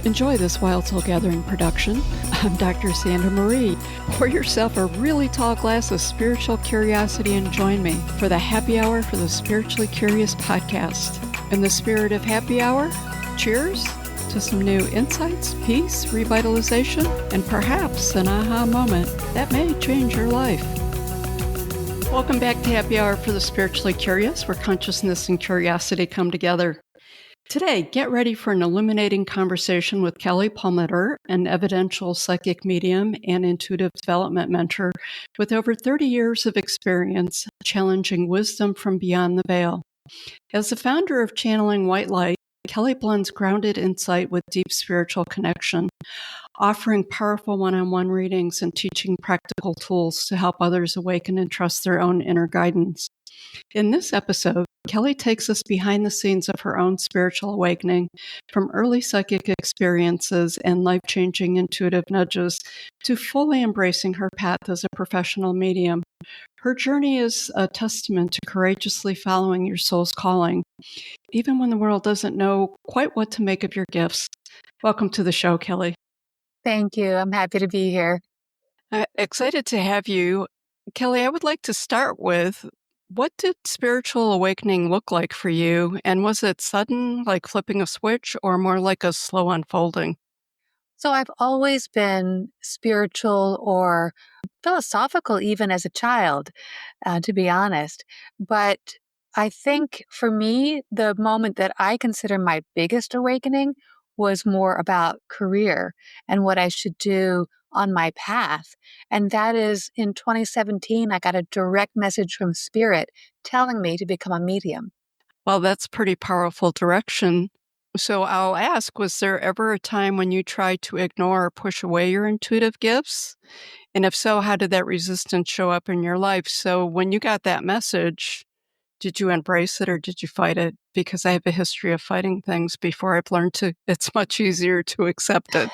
Enjoy this Wild Soul Gathering production. I'm Dr. Sandra Marie. Pour yourself a really tall glass of spiritual curiosity and join me for the Happy Hour for the Spiritually Curious podcast. In the spirit of happy hour, cheers to some new insights, peace, revitalization, and perhaps an aha moment that may change your life. Welcome back to Happy Hour for the Spiritually Curious, where consciousness and curiosity come together. Today, get ready for an illuminating conversation with Kelly Palmatier, an evidential psychic medium and intuitive development mentor with over 30 years of experience challenging wisdom from beyond the veil. As the founder of Channeling White Light, Kelly blends grounded insight with deep spiritual connection, offering powerful one-on-one readings and teaching practical tools to help others awaken and trust their own inner guidance. In this episode, Kelly takes us behind the scenes of her own spiritual awakening, from early psychic experiences and life-changing intuitive nudges to fully embracing her path as a professional medium. Her journey is a testament to courageously following your soul's calling, even when the world doesn't know quite what to make of your gifts. Welcome to the show, Kelly. Thank you. I'm happy to be here. Excited to have you. Kelly, I would like to start with, what did spiritual awakening look like for you? And was it sudden, like flipping a switch, or more like a slow unfolding? So I've always been spiritual or philosophical even as a child, to be honest. But I think for me, the moment that I consider my biggest awakening was more about career and what I should do on my path. And that is in 2017, I got a direct message from Spirit telling me to become a medium. Well, that's pretty powerful direction. So I'll ask, was there ever a time when you tried to ignore or push away your intuitive gifts? And if so, how did that resistance show up in your life? So when you got that message, did you embrace it or did you fight it? Because I have a history of fighting things before I've learned it's much easier to accept it.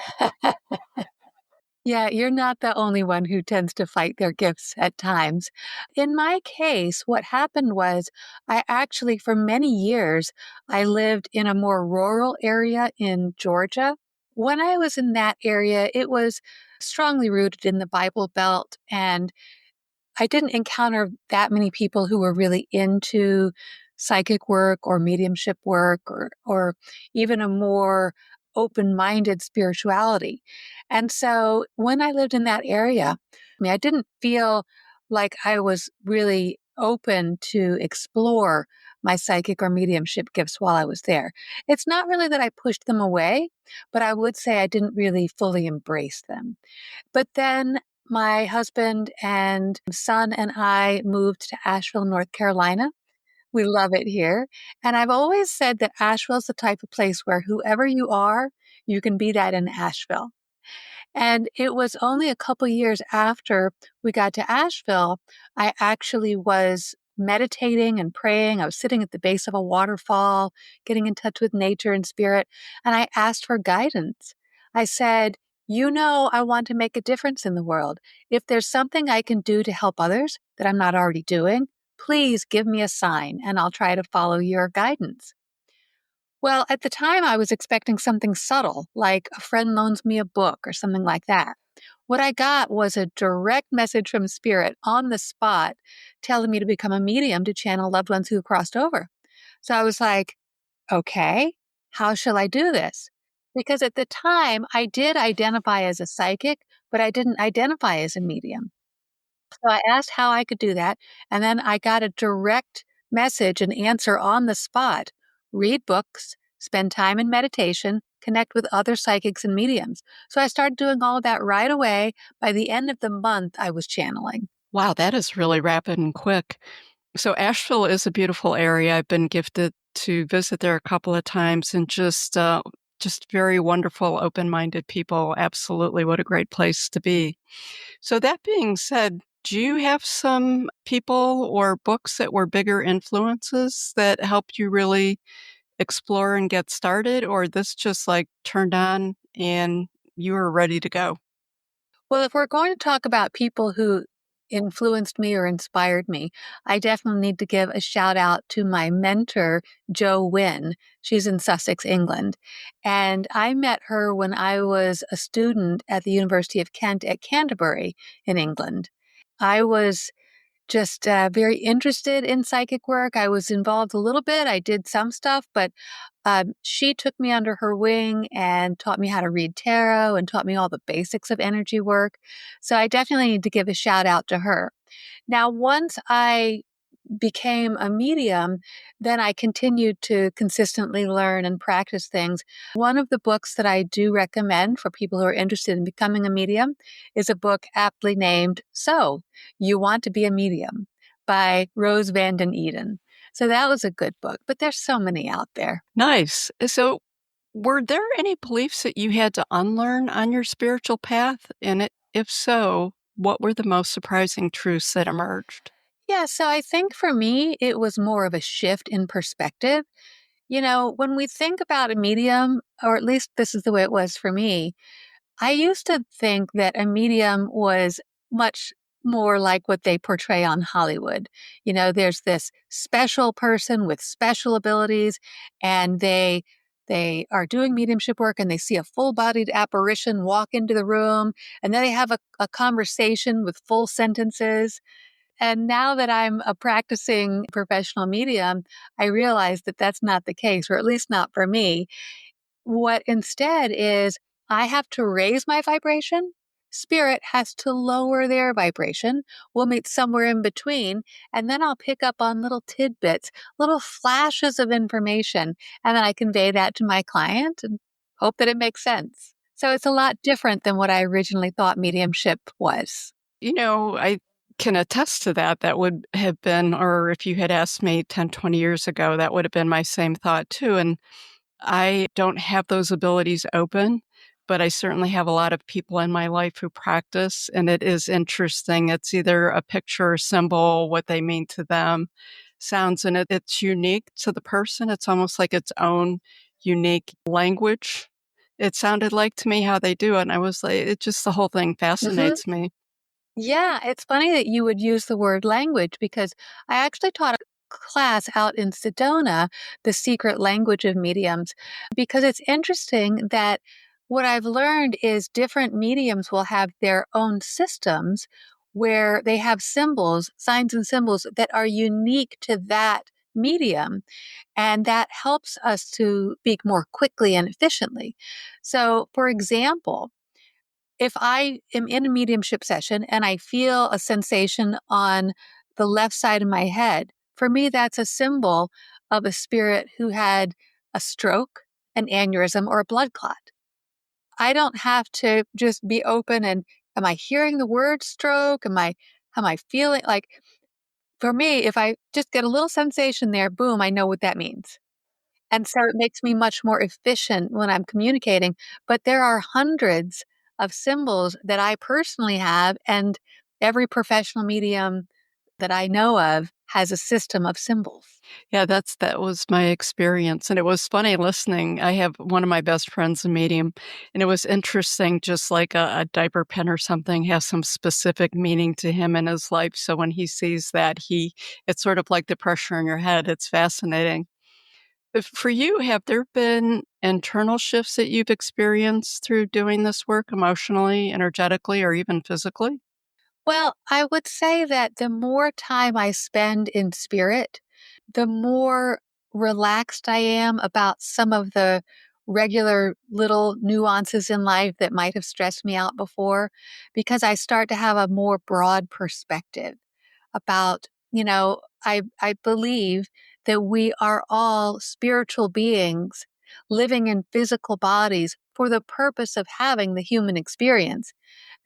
Yeah, you're not the only one who tends to fight their gifts at times. In my case, what happened was I actually, for many years, I lived in a more rural area in Georgia. When I was in that area, it was strongly rooted in the Bible Belt, and I didn't encounter that many people who were really into psychic work or mediumship work or even a more open-minded spirituality. And so when I lived in that area, I didn't feel like I was really open to explore my psychic or mediumship gifts while I was there. It's not really that I pushed them away, but I would say I didn't really fully embrace them. But then my husband and son and I moved to Asheville, North Carolina. We love it here. And I've always said that Asheville is the type of place where whoever you are, you can be that in Asheville. And it was only a couple years after we got to Asheville, I actually was meditating and praying. I was sitting at the base of a waterfall, getting in touch with nature and spirit. And I asked for guidance. I said, I want to make a difference in the world. If there's something I can do to help others that I'm not already doing, please give me a sign and I'll try to follow your guidance. Well, at the time, I was expecting something subtle, like a friend loans me a book or something like that. What I got was a direct message from Spirit on the spot telling me to become a medium to channel loved ones who crossed over. So I was like, okay, how shall I do this? Because at the time, I did identify as a psychic, but I didn't identify as a medium. So I asked how I could do that. And then I got a direct message and answer on the spot. Read books, spend time in meditation, connect with other psychics and mediums. So I started doing all of that right away. By the end of the month, I was channeling. Wow, that is really rapid and quick. So Asheville is a beautiful area. I've been gifted to visit there a couple of times, and just very wonderful, open-minded people. Absolutely, what a great place to be. So that being said, do you have some people or books that were bigger influences that helped you really explore and get started, or this just like turned on and you were ready to go? Well, if we're going to talk about people who influenced me or inspired me. I definitely need to give a shout out to my mentor, Jo Wynne. She's in Sussex, England. And I met her when I was a student at the University of Kent at Canterbury in England. I was just very interested in psychic work. I was involved a little bit. I did some stuff, but she took me under her wing and taught me how to read tarot and taught me all the basics of energy work. So I definitely need to give a shout out to her. Now, once I became a medium, then I continued to consistently learn and practice things. One of the books that I do recommend for people who are interested in becoming a medium is a book aptly named So, You Want to Be a Medium by Rose Van den Eden. So that was a good book, but there's so many out there. Nice. So, were there any beliefs that you had to unlearn on your spiritual path? And if so, what were the most surprising truths that emerged? Yeah, so I think for me, it was more of a shift in perspective. You know, when we think about a medium, or at least this is the way it was for me, I used to think that a medium was much more like what they portray on Hollywood. You know, there's this special person with special abilities, and they are doing mediumship work and they see a full-bodied apparition walk into the room, and then they have a conversation with full sentences. And now that I'm a practicing professional medium, I realize that that's not the case, or at least not for me. What instead is I have to raise my vibration. Spirit has to lower their vibration. We'll meet somewhere in between, and then I'll pick up on little tidbits, little flashes of information, and then I convey that to my client and hope that it makes sense. So it's a lot different than what I originally thought mediumship was. I can attest to that. That would have been, or if you had asked me 10, 20 years ago, that would have been my same thought too. And I don't have those abilities open, but I certainly have a lot of people in my life who practice, and it is interesting. It's either a picture or symbol, what they mean to them, sounds, and it's unique to the person. It's almost like its own unique language. It sounded like to me how they do it, and I was like, it just the whole thing fascinates me. Yeah, it's funny that you would use the word language because I actually taught a class out in Sedona, the secret language of mediums, because it's interesting that what I've learned is different mediums will have their own systems where they have symbols, signs and symbols that are unique to that medium. And that helps us to speak more quickly and efficiently. So, for example, if I am in a mediumship session and I feel a sensation on the left side of my head, for me, that's a symbol of a spirit who had a stroke, an aneurysm, or a blood clot. I don't have to just be open and am I hearing the word stroke? Am I feeling like for me, if I just get a little sensation there, boom, I know what that means. And so it makes me much more efficient when I'm communicating. But there are hundreds of symbols that I personally have, and every professional medium that I know of has a system of symbols. Yeah, that was my experience, and it was funny listening. I have one of my best friends, a medium, and it was interesting, just like a diaper pin or something has some specific meaning to him in his life, so when he sees that, it's sort of like the pressure in your head. It's fascinating. For you, have there been internal shifts that you've experienced through doing this work emotionally, energetically, or even physically? Well, I would say that the more time I spend in spirit, the more relaxed I am about some of the regular little nuances in life that might have stressed me out before, because I start to have a more broad perspective about, I believe that we are all spiritual beings living in physical bodies for the purpose of having the human experience.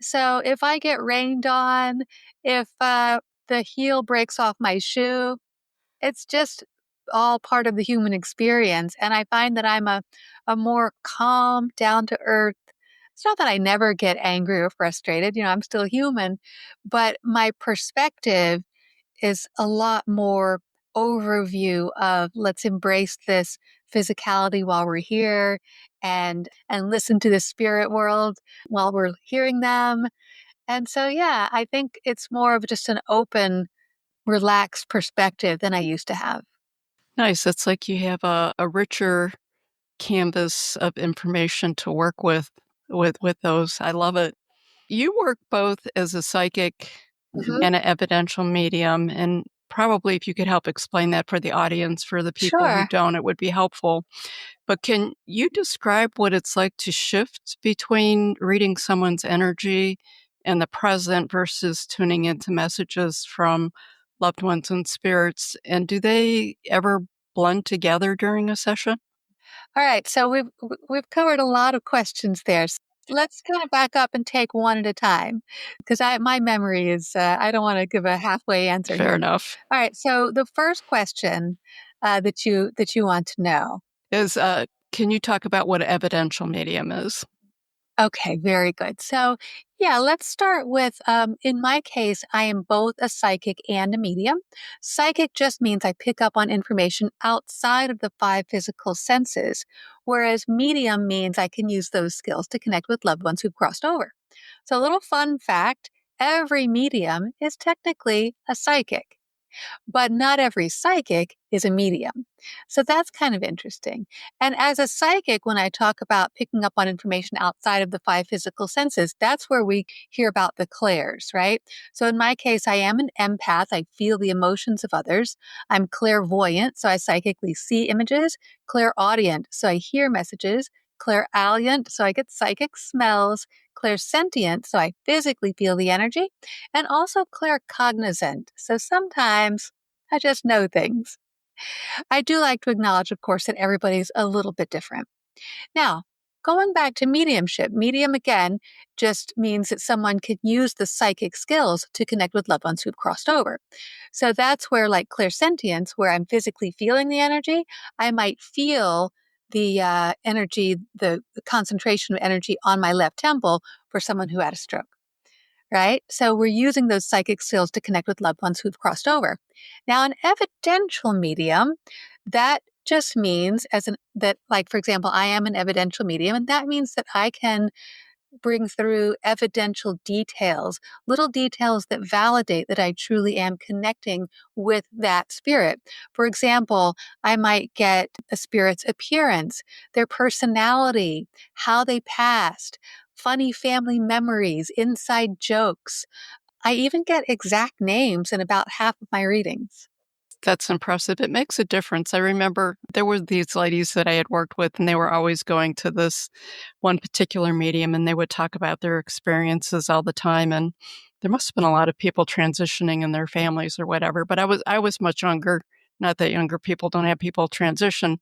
So if I get rained on, if the heel breaks off my shoe, it's just all part of the human experience. And I find that I'm a more calm, down to earth. It's not that I never get angry or frustrated, I'm still human, but my perspective is a lot more overview of let's embrace this physicality while we're here and listen to the spirit world while we're hearing them. And so, yeah, I think it's more of just an open, relaxed perspective than I used to have. Nice. It's like you have a richer canvas of information to work with those. I love it. You work both as a psychic Hmm. and an evidential medium, and probably if you could help explain that for the audience, for the people who Sure. don't, it would be helpful. But can you describe what it's like to shift between reading someone's energy and the present versus tuning into messages from loved ones and spirits? And do they ever blend together during a session? All right. So we've covered a lot of questions there. So let's kind of back up and take one at a time because my memory is I don't want to give a halfway answer Fair here. enough. All right. So the first question that you want to know. Is can you talk about what an evidential medium is? Okay, very good. So, yeah, let's start with in my case, I am both a psychic and a medium. Psychic just means I pick up on information outside of the five physical senses, whereas medium means I can use those skills to connect with loved ones who've crossed over. So, a little fun fact, every medium is technically a psychic, but not every psychic is a medium. So that's kind of interesting. And as a psychic, when I talk about picking up on information outside of the five physical senses, that's where we hear about the clairs, right? So in my case, I am an empath. I feel the emotions of others. I'm clairvoyant, so I psychically see images, clairaudient, so I hear messages, clairalient, so I get psychic smells, clairsentient, so I physically feel the energy, and also claircognizant. So sometimes I just know things. I do like to acknowledge, of course, that everybody's a little bit different. Now, going back to mediumship, medium again just means that someone can use the psychic skills to connect with loved ones who've crossed over. So that's where, like clairsentience, where I'm physically feeling the energy, I might feel the energy, the concentration of energy on my left temple for someone who had a stroke, right? So we're using those psychic skills to connect with loved ones who've crossed over. Now, an evidential medium, that just means that, like, for example, I am an evidential medium, and that means that I can bring through evidential details, little details that validate that I truly am connecting with that spirit. For example, I might get a spirit's appearance, their personality, how they passed, funny family memories, inside jokes. I even get exact names in about half of my readings. That's impressive. It makes a difference. I remember there were these ladies that I had worked with, and they were always going to this one particular medium, and they would talk about their experiences all the time. And there must have been a lot of people transitioning in their families or whatever. But I was much younger. Not that younger people don't have people transition.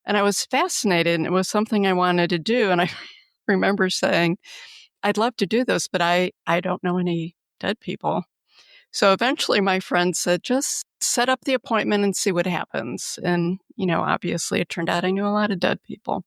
And I was fascinated, and it was something I wanted to do. And I remember saying, I'd love to do this, but I don't know any dead people. So eventually my friend said, just set up the appointment and see what happens. And, obviously it turned out I knew a lot of dead people.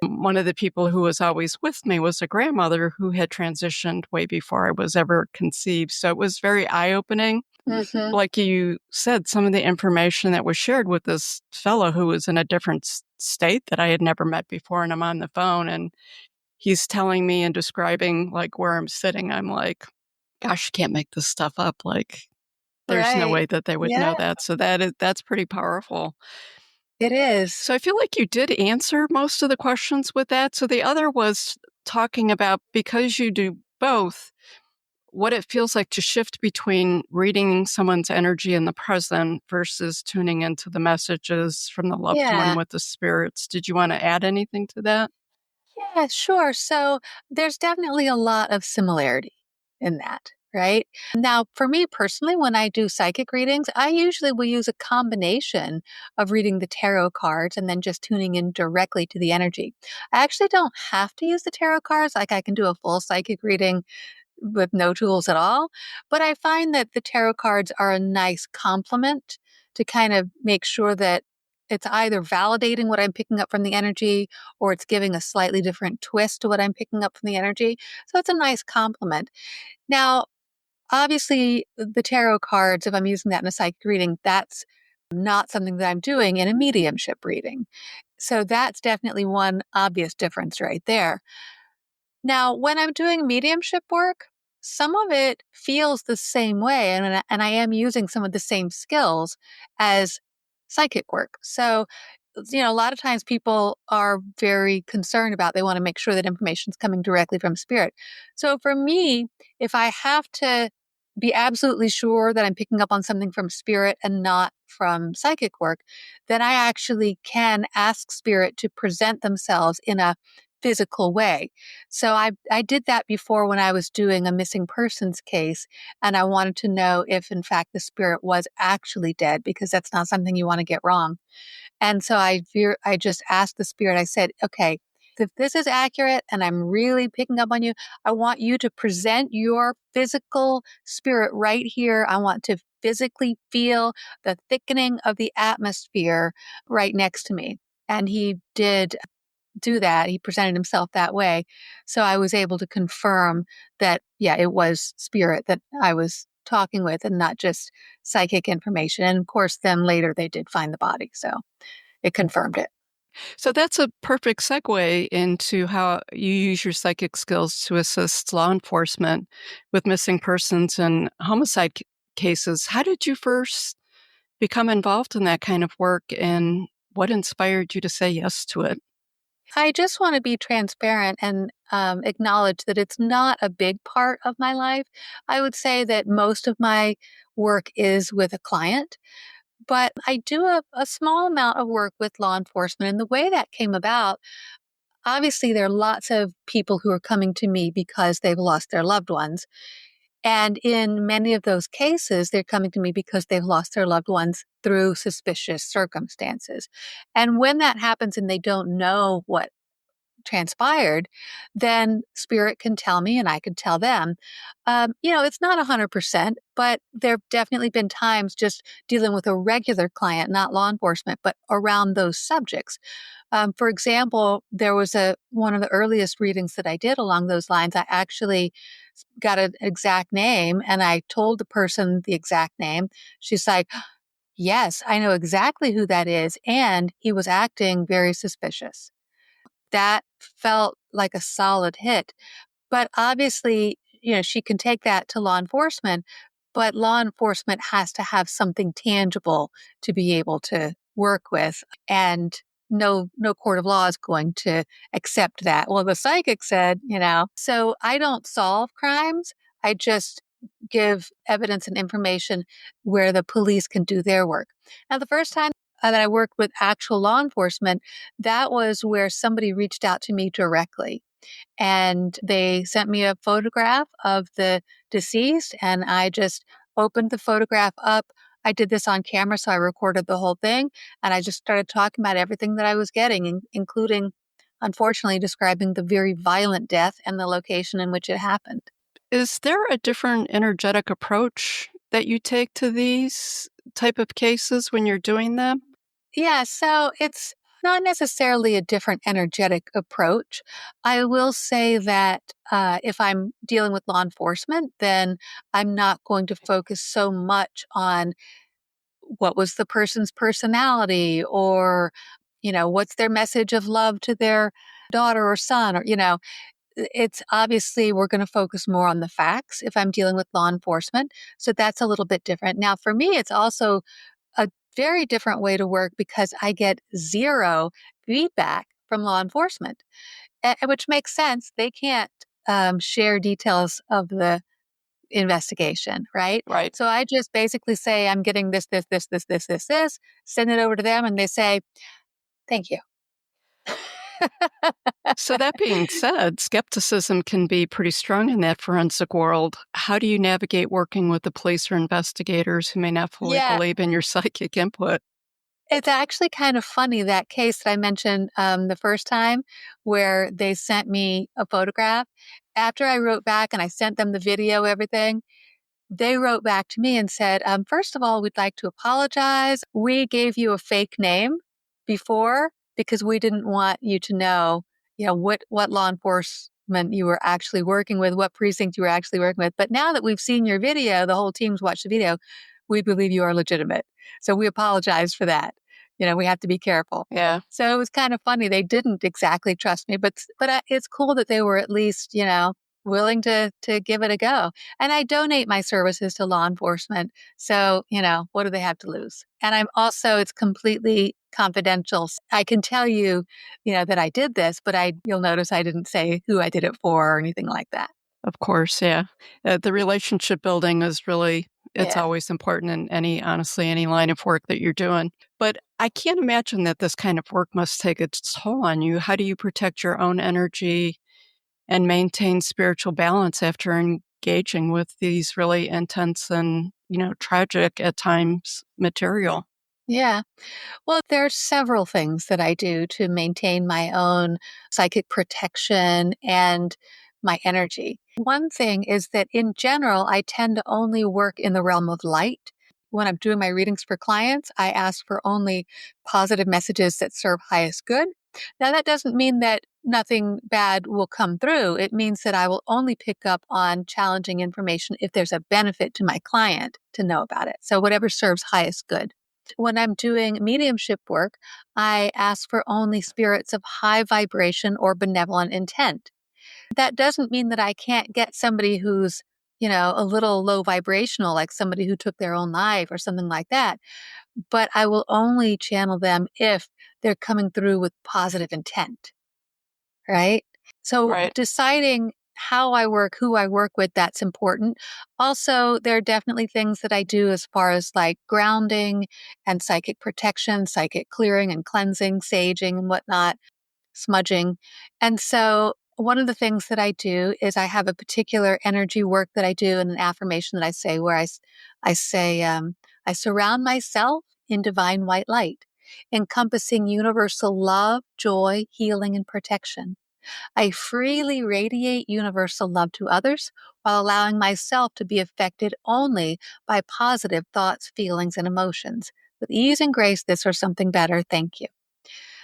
One of the people who was always with me was a grandmother who had transitioned way before I was ever conceived. So it was very eye-opening. Hmm. Like you said, some of the information that was shared with this fellow who was in a different state that I had never met before. And I'm on the phone and he's telling me and describing like where I'm sitting. I'm like, gosh, you can't make this stuff up. Like, there's no Right. way that they would Yeah, know that. So that's pretty powerful. it is. So I feel like you did answer most of the questions with that. So the other was talking about, because you do both, what it feels like to shift between reading someone's energy in the present versus tuning into the messages from the loved one Yeah. with the spirits. Did you want to add anything to that? Yeah, sure. So there's definitely a lot of similarity in that, right? Now, for me personally, when I do psychic readings, I usually will use a combination of reading the tarot cards and then just tuning in directly to the energy. I actually don't have to use the tarot cards. Like I can do a full psychic reading with no tools at all. But I find that the tarot cards are a nice complement to kind of make sure that it's either validating what I'm picking up from the energy or it's giving a slightly different twist to what I'm picking up from the energy. So it's a nice complement. Now, obviously, the tarot cards, if I'm using that in a psychic reading, that's not something that I'm doing in a mediumship reading. So that's definitely one obvious difference right there. Now, when I'm doing mediumship work, some of it feels the same way. And I am using some of the same skills as psychic work. So, a lot of times people are very concerned about, they want to make sure that information is coming directly from spirit. So for me, if I have to be absolutely sure that I'm picking up on something from spirit and not from psychic work, then I actually can ask spirit to present themselves in a physical way. So I did that before when I was doing a missing persons case, and I wanted to know if in fact the spirit was actually dead, because that's not something you want to get wrong. And so I just asked the spirit, I said, okay, if this is accurate and I'm really picking up on you, I want you to present your physical spirit right here. I want to physically feel the thickening of the atmosphere right next to me. And he did do that. He presented himself that way. So I was able to confirm that, yeah, it was spirit that I was talking with and not just psychic information. And of course, then later they did find the body. So it confirmed it. So that's a perfect segue into how you use your psychic skills to assist law enforcement with missing persons and homicide cases. How did you first become involved in that kind of work, and what inspired you to say yes to it? I just want to be transparent and acknowledge that it's not a big part of my life. I would say that most of my work is with a client, but I do a small amount of work with law enforcement. And the way that came about, obviously, there are lots of people who are coming to me because they've lost their loved ones. And in many of those cases, they're coming to me because they've lost their loved ones through suspicious circumstances. And when that happens and they don't know what transpired, then spirit can tell me and I can tell them. It's not 100%, but there have definitely been times just dealing with a regular client, not law enforcement, but around those subjects. For example, there was one of the earliest readings that I did along those lines. I actually got an exact name and I told the person the exact name. She's like, yes, I know exactly who that is. And he was acting very suspicious. That felt like a solid hit. But obviously, she can take that to law enforcement, but law enforcement has to have something tangible to be able to work with. And no court of law is going to accept that. Well, the psychic said, so I don't solve crimes. I just give evidence and information where the police can do their work. Now, the first time that I worked with actual law enforcement, that was where somebody reached out to me directly. And they sent me a photograph of the deceased, and I just opened the photograph up. I did this on camera, so I recorded the whole thing, and I just started talking about everything that I was getting, including, unfortunately, describing the very violent death and the location in which it happened. Is there a different energetic approach that you take to these type of cases when you're doing them? Yeah, so it's not necessarily a different energetic approach. I will say that if I'm dealing with law enforcement, then I'm not going to focus so much on what was the person's personality or, what's their message of love to their daughter or son, or, it's obviously we're going to focus more on the facts if I'm dealing with law enforcement. So that's a little bit different. Now, for me, it's also a very different way to work because I get zero feedback from law enforcement, which makes sense. They can't share details of the investigation, right? Right. So I just basically say, I'm getting this, send it over to them, and they say, thank you. So that being said, skepticism can be pretty strong in that forensic world. How do you navigate working with the police or investigators who may not fully Yeah, believe in your psychic input? it's actually kind of funny, that case that I mentioned the first time where they sent me a photograph. After I wrote back and I sent them the video, everything, they wrote back to me and said, first of all, we'd like to apologize. We gave you a fake name before because we didn't want you to know, what law enforcement you were actually working with, what precinct you were actually working with. But now that we've seen your video, the whole team's watched the video, we believe you are legitimate. So we apologize for that. We have to be careful. Yeah. So it was kind of funny. They didn't exactly trust me, but it's cool that they were at least, willing to give it a go. And I donate my services to law enforcement. So, what do they have to lose? And it's completely confidential. I can tell you, that I did this, but you'll notice I didn't say who I did it for or anything like that. Of course, yeah. The relationship building is really, it's Yeah. always important in honestly, any line of work that you're doing. But I can't imagine that this kind of work must take its toll on you. How do you protect your own energy and maintain spiritual balance after engaging with these really intense and, tragic at times material? Yeah. Well, there's several things that I do to maintain my own psychic protection and my energy. One thing is that in general, I tend to only work in the realm of light. When I'm doing my readings for clients, I ask for only positive messages that serve highest good. Now, that doesn't mean that nothing bad will come through. It means that I will only pick up on challenging information if there's a benefit to my client to know about it. So, whatever serves highest good. When I'm doing mediumship work, I ask for only spirits of high vibration or benevolent intent. That doesn't mean that I can't get somebody who's, a little low vibrational, like somebody who took their own life or something like that. But I will only channel them if they're coming through with positive intent, right? So Right. deciding how I work, who I work with, that's important. Also, there are definitely things that I do as far as like grounding and psychic protection, psychic clearing and cleansing, saging and whatnot, smudging. And so one of the things that I do is I have a particular energy work that I do and an affirmation that I say where I say, I surround myself in divine white light, encompassing universal love, joy, healing, and protection. I freely radiate universal love to others while allowing myself to be affected only by positive thoughts, feelings, and emotions. With ease and grace, this or something better. Thank you.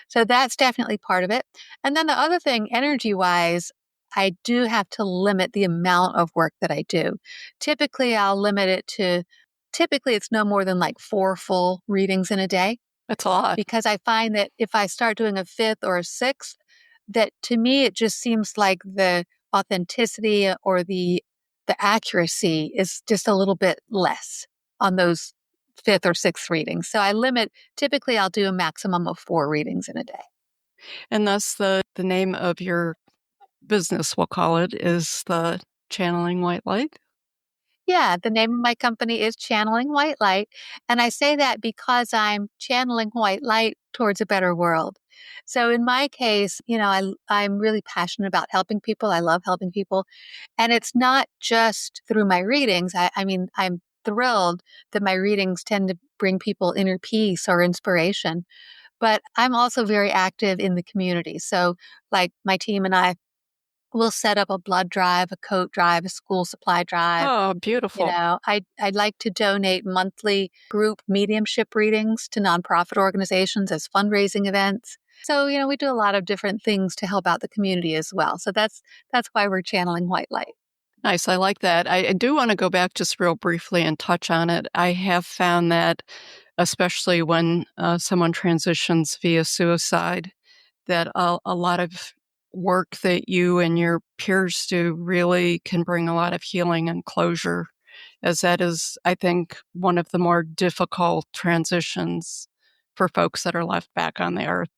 So that's definitely part of it. And then the other thing, energy wise, I do have to limit the amount of work that I do. Typically, I'll limit it to, typically, it's no more than like 4 full readings in a day That's a lot. because I find that if I start doing a 5th or a 6th, that to me it just seems like the authenticity or the accuracy is just a little bit less on those 5th or 6th readings. So I limit, typically I'll do a maximum of 4 readings in a day. And thus the name of your business, we'll call it, is the Channeling White Light? Yeah, the name of my company is Channeling White Light. And I say that because I'm channeling white light towards a better world. So in my case, I'm really passionate about helping people. I love helping people. And it's not just through my readings. I mean, I'm thrilled that my readings tend to bring people inner peace or inspiration. But I'm also very active in the community. So, like my team and I will set up a blood drive, a coat drive, a school supply drive. Oh, beautiful. I'd like to donate monthly group mediumship readings to nonprofit organizations as fundraising events. So, we do a lot of different things to help out the community as well. So that's why we're channeling white light. Nice. I like that. I do want to go back just real briefly and touch on it. I have found that, especially when someone transitions via suicide, that a lot of work that you and your peers do really can bring a lot of healing and closure, as that is, I think, one of the more difficult transitions for folks that are left back on the earth.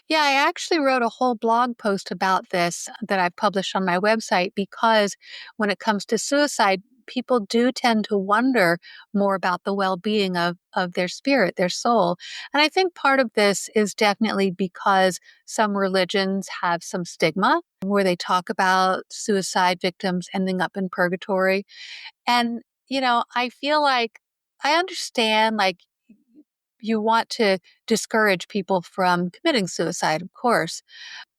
Yeah, I actually wrote a whole blog post about this that I published on my website because when it comes to suicide, people do tend to wonder more about the well-being of their spirit, their soul. And I think part of this is definitely because some religions have some stigma where they talk about suicide victims ending up in purgatory. And, I feel like I understand, like, you want to discourage people from committing suicide, of course.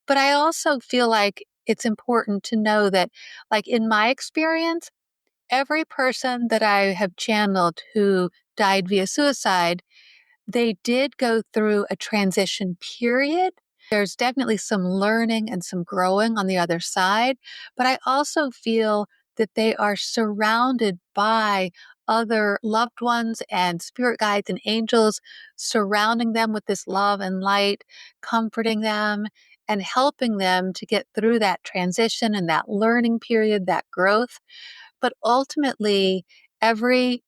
But I also feel like it's important to know that, like, in my experience, every person that I have channeled who died via suicide, they did go through a transition period. There's definitely some learning and some growing on the other side. But I also feel that they are surrounded by other loved ones and spirit guides and angels surrounding them with this love and light, comforting them and helping them to get through that transition and that learning period, that growth. But ultimately, every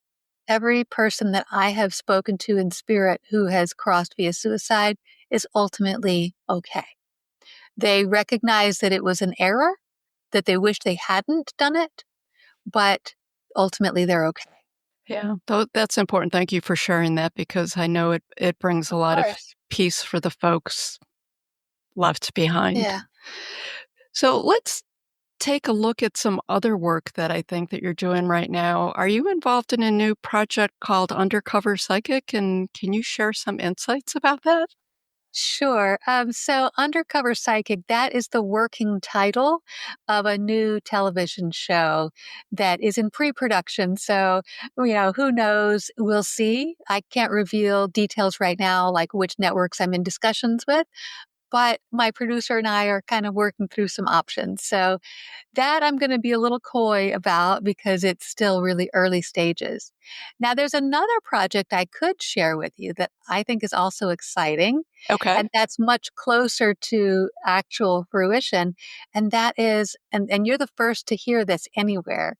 person that I have spoken to in spirit who has crossed via suicide is ultimately okay. They recognize that it was an error, that they wish they hadn't done it, but ultimately they're okay. Yeah, that's important. Thank you for sharing that because I know it brings a Of lot of course. peace for the folks left behind. Yeah. So let's take a look at some other work that I think that you're doing right now. Are you involved in a new project called Undercover Psychic? And can you share some insights about that? Sure. So Undercover Psychic, that is the working title of a new television show that is in pre-production. So, who knows? We'll see. I can't reveal details right now, like which networks I'm in discussions with, but my producer and I are kind of working through some options. So that I'm going to be a little coy about because it's still really early stages. Now, there's another project I could share with you that I think is also exciting, Okay. and that's much closer to actual fruition. And that is, and you're the first to hear this anywhere.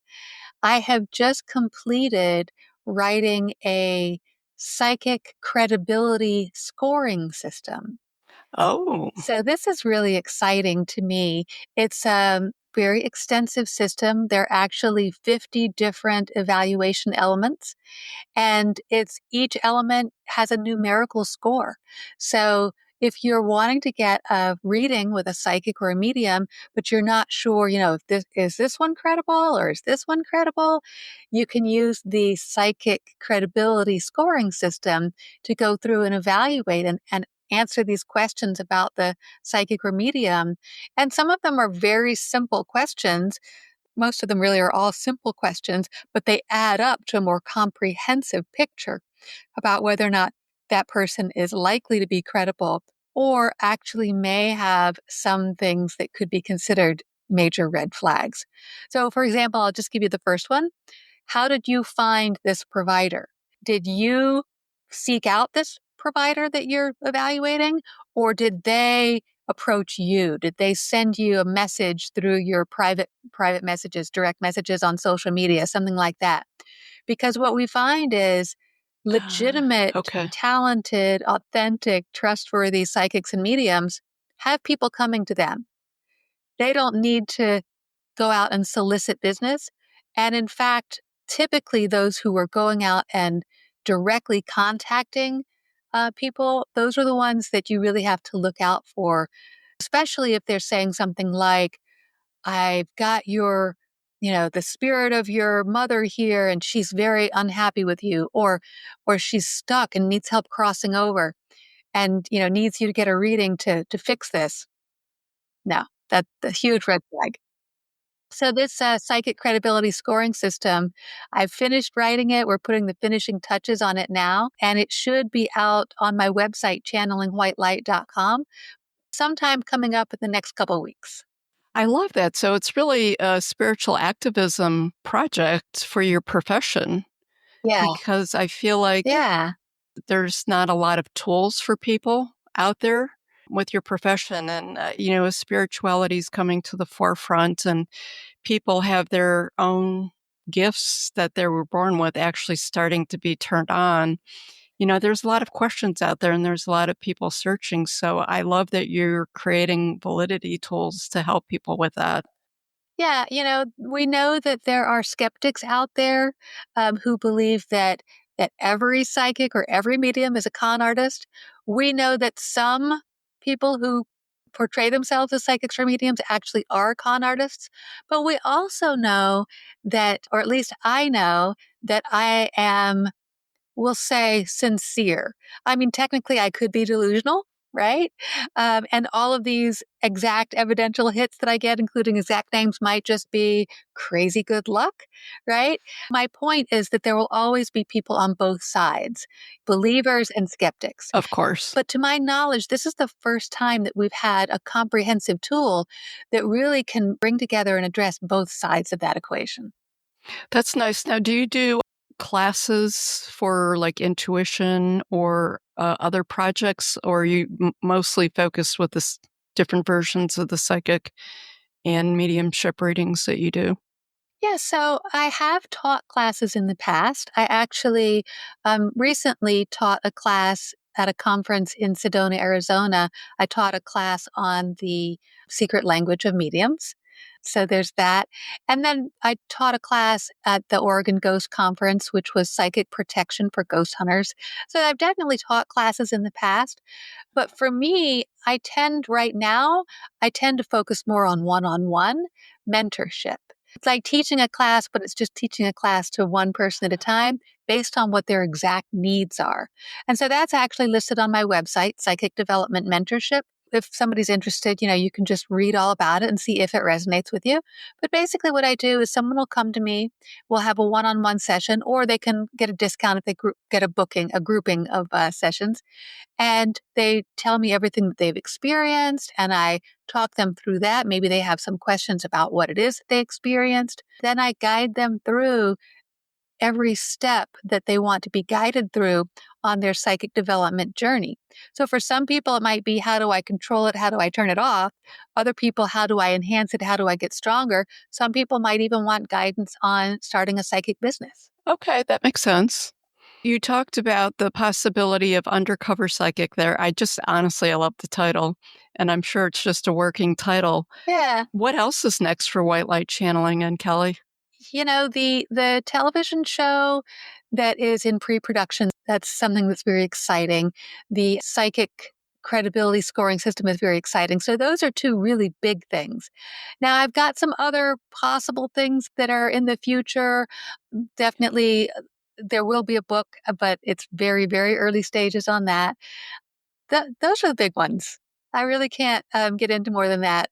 I have just completed writing a psychic credibility scoring system. Oh, So this is really exciting to me. It's a very extensive system. There are actually 50 different evaluation elements, and it's each element has a numerical score. So if you're wanting to get a reading with a psychic or a medium, but you're not sure, if this one credible or is this one credible, you can use the psychic credibility scoring system to go through and evaluate and answer these questions about the psychic or medium. And some of them are very simple questions. Most of them really are all simple questions, but they add up to a more comprehensive picture about whether or not that person is likely to be credible or actually may have some things that could be considered major red flags. So, for example, I'll just give you the first one. How did you find this provider? Did you seek out this provider that you're evaluating, or did they approach you? Did they send you a message through your private messages, direct messages on social media, something like that? Because what we find is legitimate, okay. talented, authentic, trustworthy psychics and mediums have people coming to them. They don't need to go out and solicit business. And in fact, typically those who are going out and directly contacting people, those are the ones that you really have to look out for, especially if they're saying something like, I've got the spirit of your mother here and she's very unhappy with you, or she's stuck and needs help crossing over and, needs you to get a reading to fix this. No, that's a huge red flag. So this psychic credibility scoring system, I've finished writing it. We're putting the finishing touches on it now, and it should be out on my website, channelingwhitelight.com, sometime coming up in the next couple of weeks. I love that. So it's really a spiritual activism project for your profession Yeah. because I feel like Yeah. there's not a lot of tools for people out there with your profession. And, spirituality is coming to the forefront, and people have their own gifts that they were born with actually starting to be turned on. There's a lot of questions out there and there's a lot of people searching. So I love that you're creating validity tools to help people with that. Yeah, we know that there are skeptics out there who believe that every psychic or every medium is a con artist. We know that some people who portray themselves as psychics or mediums actually are con artists, but we also know that, or at least I know that I am, we'll say, sincere. I mean, technically, I could be delusional, right? And all of these exact evidential hits that I get, including exact names, might just be crazy good luck, right? My point is that there will always be people on both sides, believers and skeptics. Of course. But to my knowledge, this is the first time that we've had a comprehensive tool that really can bring together and address both sides of that equation. That's nice. Now, do you do classes for like intuition or other projects, or are you mostly focused with this different versions of the psychic and mediumship readings that you do? Yeah, so I have taught classes in the past. I actually recently taught a class at a conference in Sedona, Arizona. I taught a class on the secret language of mediums. So there's that. And then I taught a class at the Oregon Ghost Conference, which was psychic protection for ghost hunters. So I've definitely taught classes in the past. But for me, I tend to focus more on one mentorship. It's like teaching a class, but it's just teaching a class to one person at a time based on what their exact needs are. And so that's actually listed on my website, Psychic Development Mentorship. If somebody's interested, you can just read all about it and see if it resonates with you. But basically, what I do is someone will come to me, we'll have a one on one session, or they can get a discount if they get a grouping of sessions. And they tell me everything that they've experienced, and I talk them through that. Maybe they have some questions about what it is that they experienced. Then I guide them through every step that they want to be guided through on their psychic development journey. So for some people, it might be, how do I control it? How do I turn it off? Other people, how do I enhance it? How do I get stronger? Some people might even want guidance on starting a psychic business. Okay, that makes sense. You talked about the possibility of undercover psychic there. I love the title, and I'm sure it's just a working title. Yeah. What else is next for White Light Channeling and Kelly? The television show that is in pre-production, that's something that's very exciting. The psychic credibility scoring system is very exciting. So those are two really big things. Now I've got some other possible things that are in the future. Definitely there will be a book, but it's very, very early stages on that. Those are the big ones. I really can't get into more than that.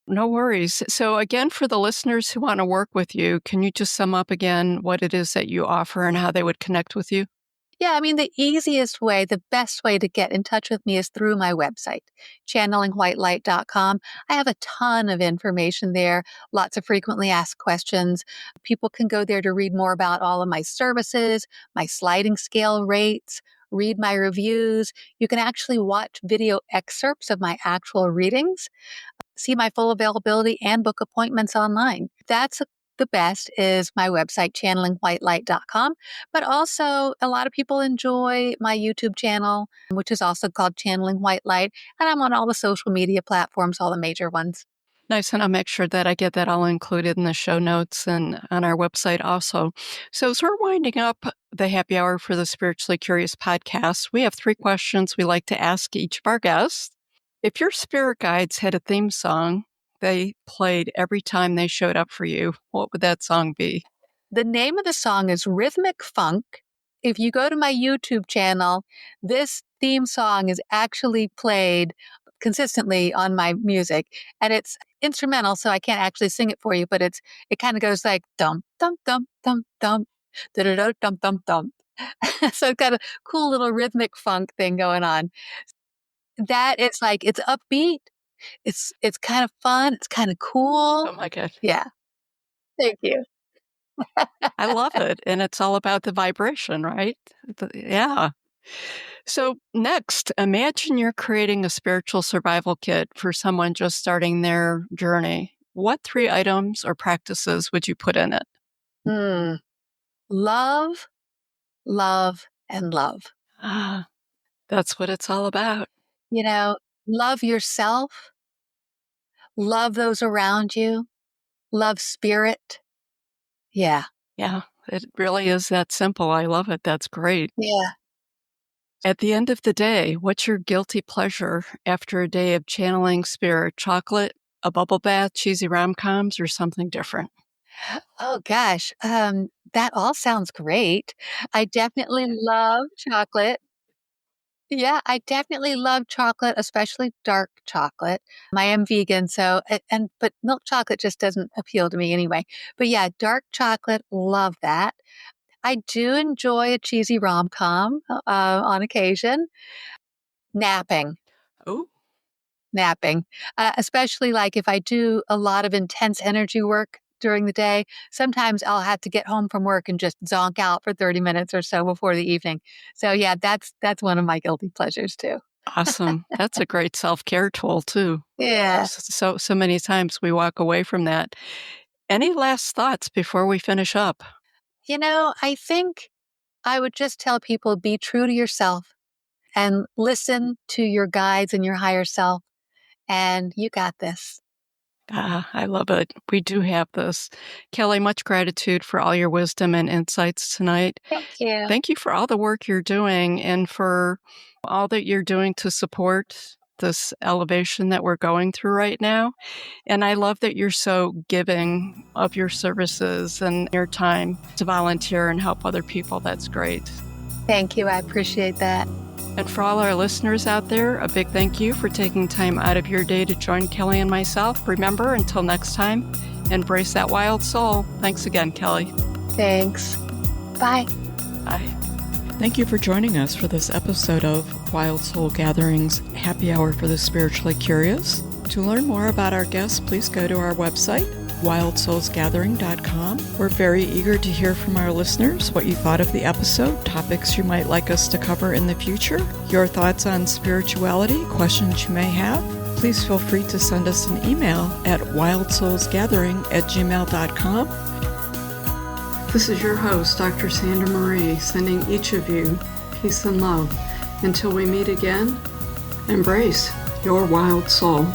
No worries. So, again, for the listeners who want to work with you, can you just sum up again what it is that you offer and how they would connect with you? Yeah, I mean, the best way to get in touch with me is through my website, channelingwhitelight.com. I have a ton of information there, lots of frequently asked questions. People can go there to read more about all of my services, my sliding scale rates, read my reviews. You can actually watch video excerpts of my actual readings, see my full availability, and book appointments online. The best is my website, channelingwhitelight.com. But also, a lot of people enjoy my YouTube channel, which is also called Channeling White Light. And I'm on all the social media platforms, all the major ones. Nice. And I'll make sure that I get that all included in the show notes and on our website also. So, as we're winding up the happy hour for the Spiritually Curious podcast, we have 3 questions we like to ask each of our guests. If your spirit guides had a theme song they played every time they showed up for you, what would that song be? The name of the song is Rhythmic Funk. If you go to my YouTube channel, this theme song is actually played consistently on my music, and it's instrumental, so I can't actually sing it for you, but it kind of goes like dum dum dum dum dum da da da dum dum dum. So it's got a cool little rhythmic funk thing going on. That it's upbeat. It's kind of fun. It's kind of cool. Oh my God. Yeah. Thank you. I love it. And it's all about the vibration, right? Yeah. So, next, imagine you're creating a spiritual survival kit for someone just starting their journey. What 3 items or practices would you put in it? Love, love, and love. Ah, that's what it's all about. Love yourself, love those around you, love spirit. Yeah. Yeah, it really is that simple. I love it. That's great. Yeah. At the end of the day, what's your guilty pleasure after a day of channeling spirit? Chocolate, a bubble bath, cheesy rom-coms, or something different? Oh gosh. That all sounds great. I definitely love chocolate. Yeah, I definitely love chocolate, especially dark chocolate. I am vegan, but milk chocolate just doesn't appeal to me anyway. But yeah, dark chocolate, love that. I do enjoy a cheesy rom-com on occasion. Napping, Oh, napping, especially like if I do a lot of intense energy work during the day. Sometimes I'll have to get home from work and just zonk out for 30 minutes or so before the evening. So yeah, that's one of my guilty pleasures too. Awesome. That's a great self-care tool too. Yeah. So many times we walk away from that. Any last thoughts before we finish up? I think I would just tell people, be true to yourself and listen to your guides and your higher self. And you got this. I love it. We do have this. Kelly, much gratitude for all your wisdom and insights tonight. Thank you. Thank you for all the work you're doing and for all that you're doing to support this elevation that we're going through right now. And I love that you're so giving of your services and your time to volunteer and help other people. That's great. Thank you. I appreciate that. And for all our listeners out there, a big thank you for taking time out of your day to join Kelly and myself. Remember, until next time, embrace that wild soul. Thanks again, Kelly. Thanks. Bye. Bye. Thank you for joining us for this episode of Wild Soul Gatherings Happy Hour for the Spiritually Curious. To learn more about our guests, please go to our website, wildsoulsgathering.com. We're very eager to hear from our listeners what you thought of the episode, topics you might like us to cover in the future, your thoughts on spirituality, questions you may have. Please feel free to send us an email at wildsoulsgathering@gmail.com. This is your host, Dr. Sandra Marie, sending each of you peace and love. Until we meet again, embrace your wild soul.